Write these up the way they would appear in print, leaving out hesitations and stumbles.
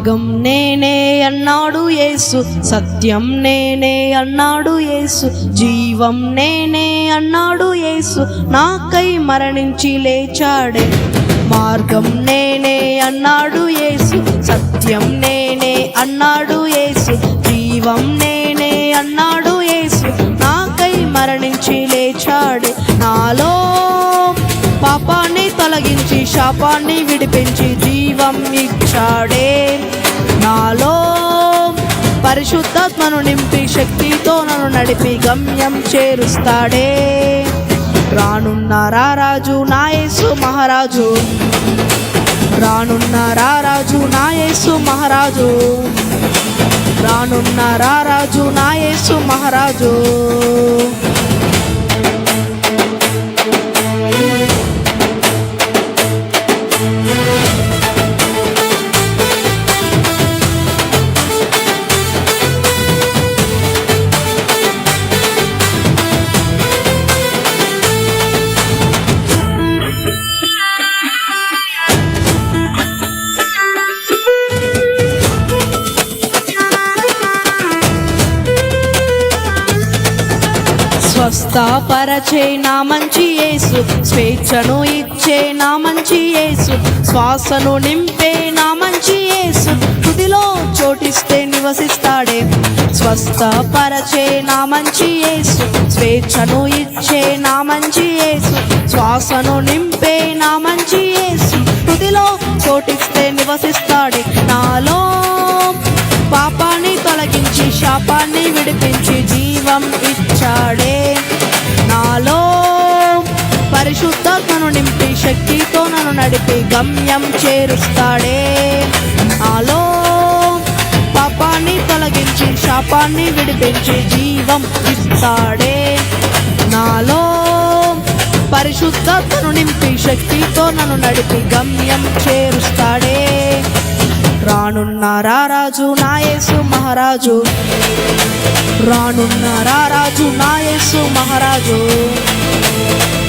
మార్గం నేనే అన్నాడు యేసు, సత్యం నేనే అన్నాడు యేసు, జీవం నేనే అన్నాడు యేసు, నాకై మరణించి లేచాడే. మార్గం నేనే అన్నాడు యేసు, సత్యం నేనే అన్నాడు యేసు, జీవం నేనే అన్నాడు యేసు, నాకై మరణించి లేచాడే. నాలో పాపాన్ని తొలగించి శాపాన్ని విడిపించి జీవం ఇచ్చాడే. నాలో పరిశుద్ధాత్మను నింపి శక్తితో నన్ను నడిపి గమ్యం చేరుస్తాడే. రానున్న రారాజు నా యేసు మహారాజు, రానున్న రారాజు నా యేసు మహారాజు, రానున్న రారాజు నా యేసు మహారాజు. స్వస్థపరచే నా మంచి యేసు, స్వేచ్ఛను ఇచ్చే నా మంచి యేసు, శ్వాసను నింపే నా మంచి యేసు, తుదిలో చోటిస్తే నివసిస్తాడే. స్వస్థపరచే నా మంచి యేసు, స్వేచ్ఛను ఇచ్చే నా మంచి యేసు, శ్వాసను నింపే నా మంచి యేసు, తుదిలో చోటిస్తే నివసిస్తాడే. నాలో పాపాన్ని తొలగించి శాపాన్ని విడిపించి జీవం ఇచ్చాడే. నాలో పరిశుద్ధాత్మను నింపి శక్తితో నన్ను నడిపి గమ్యం చేరుస్తాడే. నాలో పాపాన్ని తొలగించి శాపాన్ని విడిపించి జీవం ఇస్తాడే. నాలో పరిశుద్ధాత్మను నింపి శక్తితో నన్ను నడిపి గమ్యం చేరుస్తాడే. రానున్న రారాజు నా యేసు మహారాజు, రానున్న రారాజు నా యేసు మహారాజు,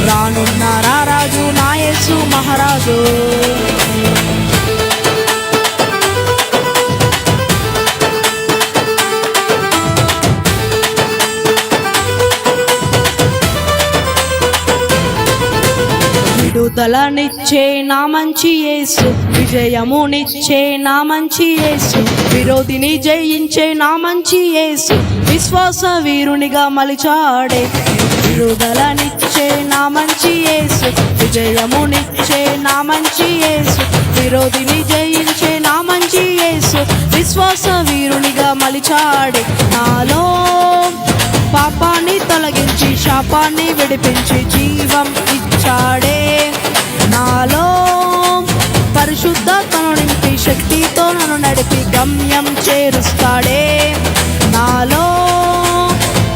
రానున్న రారాజు నా యేసు మహారాజు. విడుదలనిచ్చే నా మంచి యేసు, విజయమునిచ్చే నా మంచి యేసు, విరోధిని జయించే నా మంచి యేసు, విశ్వాస వీరునిగా మలిచాడే. విడుదలనిచ్చే నా మంచి యేసు, విజయమునిచ్చే నా మంచి యేసు, విరోధిని జయించే నా మంచి యేసు, విశ్వాస వీరునిగా మలిచాడే. నాలో పాపాన్ని తొలగించి శాపాన్ని విడిపించి జీవం ఇచ్చాడే. నాలో పరిశుద్ధాత్మను నింపి శక్తితో నన్ను నడిపి గమ్యం చేరుస్తాడే. నాలో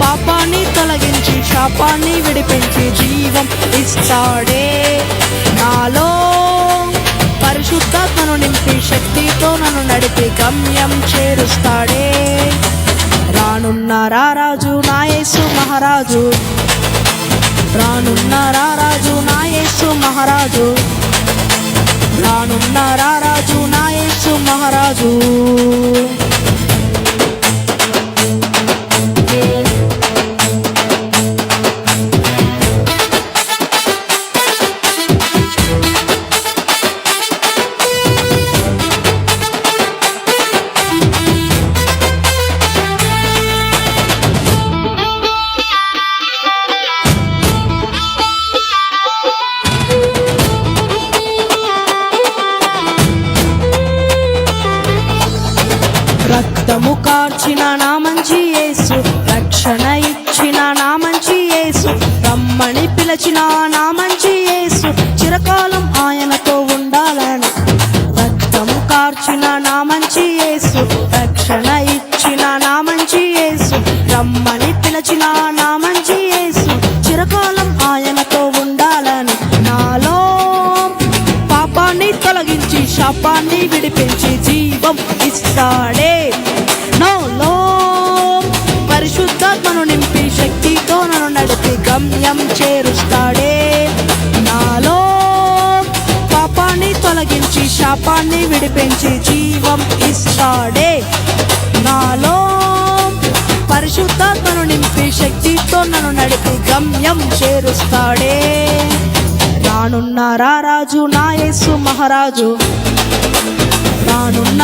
పాపాన్ని తొలగించి శాపాన్ని విడిపించి జీవం ఇస్తాడే. నాలో పరిశుద్ధాత్మను నింపి శక్తితో నన్ను నడిపి గమ్యం చేరుస్తాడే. రానున్న రారాజు నా యేసు మహారాజు, రానున్న రారాజు నా యేసు మహారాజు, రానున్న రారాజు నా యేసు మహారాజు. రక్తము కార్చిన నా మంచి యేసు, రక్షణ ఇచ్చిన నా మంచి యేసు, రమ్మని పిలిచిన నా మంచి యేసు, చిరకాలం ఆయనతో ఉండాలని. రక్తము కార్చిన నా మంచి యేసు, రక్షణ ఇచ్చిన నా మంచి యేసు, రమ్మని పిలిచిన నా మంచి యేసు, చిరకాలం ఆయనతో ఉండాలని. నాలో పాపాన్ని తొలగించి శాపాన్ని విడిపించి జీవం ఇస్తాడే. నాలో పరిశుద్ధాత్మను నింపి శక్తితో నన్ను నడిపి గమ్యం చేరుస్తాడే. నాలో పాపాన్ని తొలగించి శాపాన్ని విడిపించి జీవం ఇస్తాడే. నాలో పరిశుద్ధాత్మను నింపి శక్తితో నన్ను నడిపి గమ్యం చేరుస్తాడే. రానున్న రారాజు నా యేసు మహారాజు, రానున్న